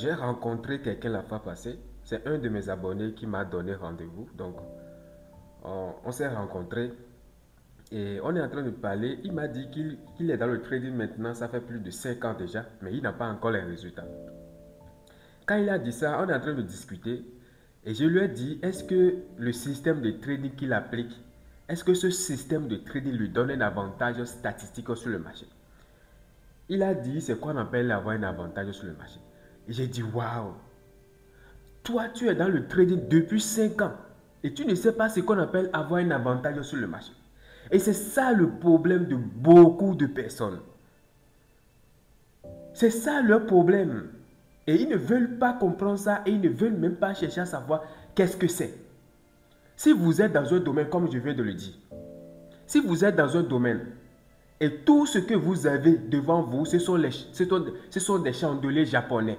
J'ai rencontré quelqu'un la fois passée. C'est un de mes abonnés qui m'a donné rendez-vous. Donc, on s'est rencontrés et on est en train de parler. Il m'a dit qu'il est dans le trading maintenant. Ça fait plus de 5 ans déjà, mais il n'a pas encore les résultats. Quand il a dit ça, on est en train de discuter et je lui ai dit, est-ce que le système de trading qu'il applique, est-ce que ce système de trading lui donne un avantage statistique sur le marché? Il a dit, c'est quoi on appelle avoir un avantage sur le marché. Et j'ai dit, waouh, toi tu es dans le trading depuis 5 ans et tu ne sais pas ce qu'on appelle avoir un avantage sur le marché. Et c'est ça le problème de beaucoup de personnes. C'est ça leur problème. Et ils ne veulent pas comprendre ça et ils ne veulent même pas chercher à savoir qu'est-ce que c'est. Si vous êtes dans un domaine, comme je viens de le dire, si vous êtes dans un domaine et tout ce que vous avez devant vous, ce sont des chandeliers japonais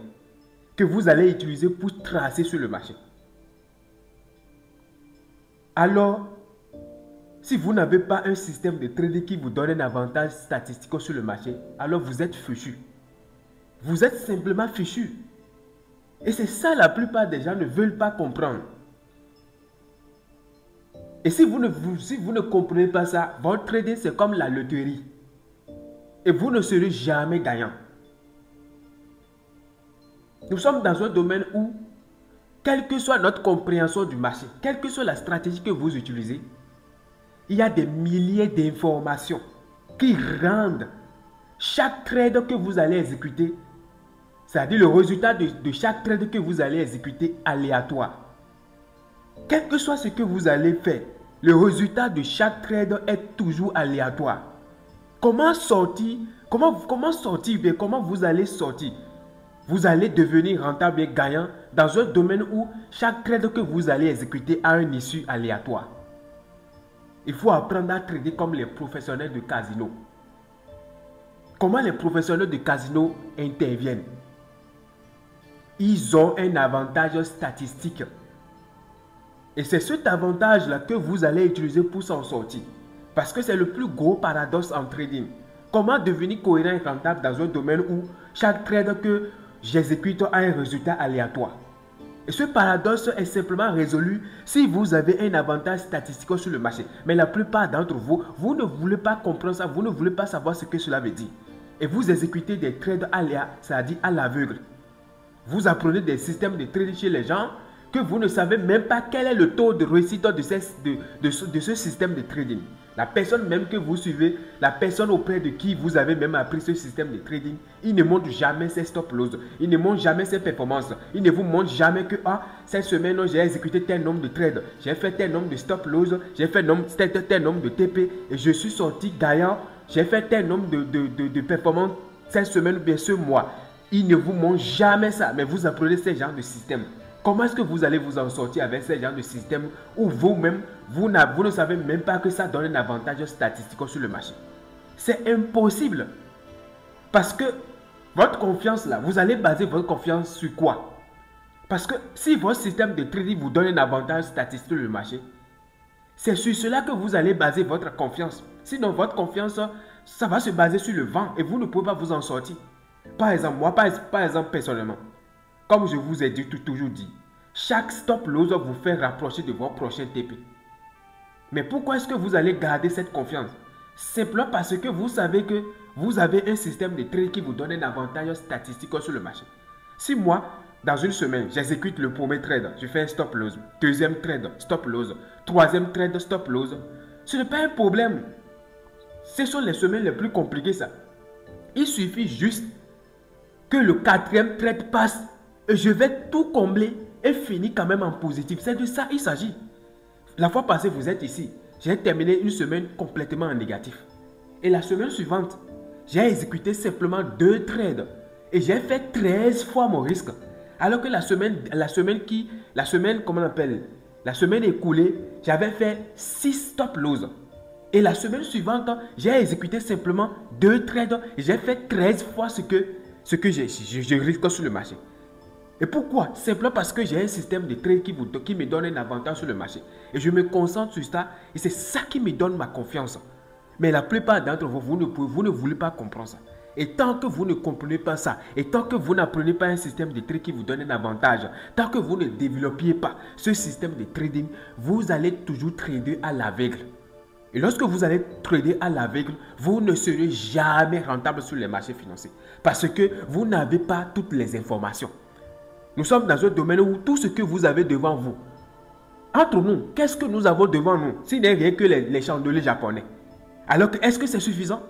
que vous allez utiliser pour tracer sur le marché. Alors, si vous n'avez pas un système de trading qui vous donne un avantage statistique sur le marché, alors vous êtes fichu. Vous êtes simplement fichu. Et c'est ça la plupart des gens ne veulent pas comprendre. Et si vous ne comprenez pas ça, votre trading c'est comme la loterie. Et vous ne serez jamais gagnant. Nous sommes dans un domaine où, quelle que soit notre compréhension du marché, quelle que soit la stratégie que vous utilisez, il y a des milliers d'informations qui rendent chaque trade que vous allez exécuter, c'est-à-dire le résultat de chaque trade que vous allez exécuter aléatoire. Quel que soit ce que vous allez faire, le résultat de chaque trade est toujours aléatoire. Comment sortir, comment vous allez sortir? Vous allez devenir rentable et gagnant dans un domaine où chaque trade que vous allez exécuter a une issue aléatoire. Il faut apprendre à trader comme les professionnels de casino. Comment les professionnels de casino interviennent? Ils ont un avantage statistique. Et c'est cet avantage-là que vous allez utiliser pour s'en sortir. Parce que c'est le plus gros paradoxe en trading. Comment devenir cohérent et rentable dans un domaine où chaque trade que j'exécute a un résultat aléatoire? Et ce paradoxe est simplement résolu si vous avez un avantage statistique sur le marché. Mais la plupart d'entre vous, vous ne voulez pas comprendre ça, vous ne voulez pas savoir ce que cela veut dire. Et vous exécutez des trades aléatoires, c'est-à-dire à l'aveugle. Vous apprenez des systèmes de trading chez les gens que vous ne savez même pas quel est le taux de réussite de ce système de trading. La personne même que vous suivez, la personne auprès de qui vous avez même appris ce système de trading, il ne montre jamais ses stop loss, il ne montre jamais ses performances, il ne vous montre jamais que cette semaine j'ai exécuté tel nombre de trades, j'ai fait tel nombre de stop loss, j'ai fait tel nombre de TP et je suis sorti gagnant, j'ai fait tel nombre de performances cette semaine ou bien ce mois. Il ne vous montre jamais ça, mais vous apprenez ce genre de système. Comment est-ce que vous allez vous en sortir avec ce genre de système où vous-même, vous ne savez même pas que ça donne un avantage statistique sur le marché? C'est impossible. Parce que votre confiance là, vous allez baser votre confiance sur quoi? Parce que si votre système de trading vous donne un avantage statistique sur le marché, c'est sur cela que vous allez baser votre confiance. Sinon, votre confiance, ça va se baser sur le vent et vous ne pouvez pas vous en sortir. Par exemple, moi, par exemple, personnellement, comme je vous ai toujours dit, chaque stop loss vous fait rapprocher de votre prochain TP. Mais pourquoi est-ce que vous allez garder cette confiance? Simplement parce que vous savez que vous avez un système de trade qui vous donne un avantage statistique sur le marché. Si moi, dans une semaine, j'exécute le premier trade, je fais un stop loss, deuxième trade, stop loss, troisième trade, stop loss, ce n'est pas un problème. Ce sont les semaines les plus compliquées, ça. Il suffit juste que le quatrième trade passe et je vais tout combler et finir quand même en positif. C'est de ça il s'agit. La fois passée, vous êtes ici. J'ai terminé une semaine complètement en négatif. Et la semaine suivante, j'ai exécuté simplement 2 trades. Et j'ai fait 13 fois mon risque. Alors que la semaine écoulée, j'avais fait 6 stop loss. Et la semaine suivante, j'ai exécuté simplement 2 trades. Et j'ai fait 13 fois ce que je risque sur le marché. Et pourquoi? Simplement parce que j'ai un système de trade qui me donne un avantage sur le marché. Et je me concentre sur ça. Et c'est ça qui me donne ma confiance. Mais la plupart d'entre vous, vous ne voulez pas comprendre ça. Et tant que vous ne comprenez pas ça, et tant que vous n'apprenez pas un système de trade qui vous donne un avantage, tant que vous ne développiez pas ce système de trading, vous allez toujours trader à l'aveugle. Et lorsque vous allez trader à l'aveugle, vous ne serez jamais rentable sur les marchés financiers. Parce que vous n'avez pas toutes les informations. Nous sommes dans un domaine où tout ce que vous avez devant vous, entre nous, qu'est-ce que nous avons devant nous? Ce n'est rien que les chandeliers japonais. Alors, est-ce que c'est suffisant?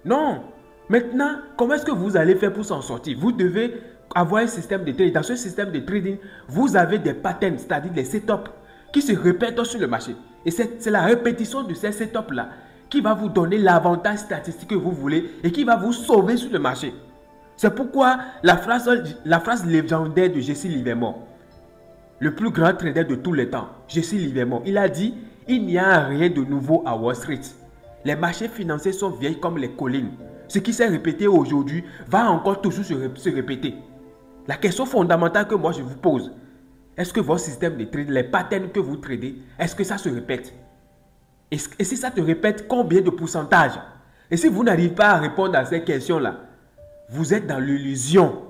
Non. Maintenant, comment est-ce que vous allez faire pour s'en sortir? Vous devez avoir un système de trading. Dans ce système de trading, vous avez des patterns, c'est-à-dire des setups qui se répètent sur le marché. Et c'est la répétition de ces setups-là qui va vous donner l'avantage statistique que vous voulez et qui va vous sauver sur le marché. C'est pourquoi la phrase légendaire de Jesse Livermore, le plus grand trader de tous les temps, Jesse Livermore, il a dit « Il n'y a rien de nouveau à Wall Street. Les marchés financiers sont vieilles comme les collines. Ce qui s'est répété aujourd'hui va encore toujours se répéter. » La question fondamentale que moi je vous pose, est-ce que votre système de trade, les patterns que vous tradez, est-ce que ça se répète? Et si ça te répète, combien de pourcentage? Et si vous n'arrivez pas à répondre à ces questions-là, vous êtes dans l'illusion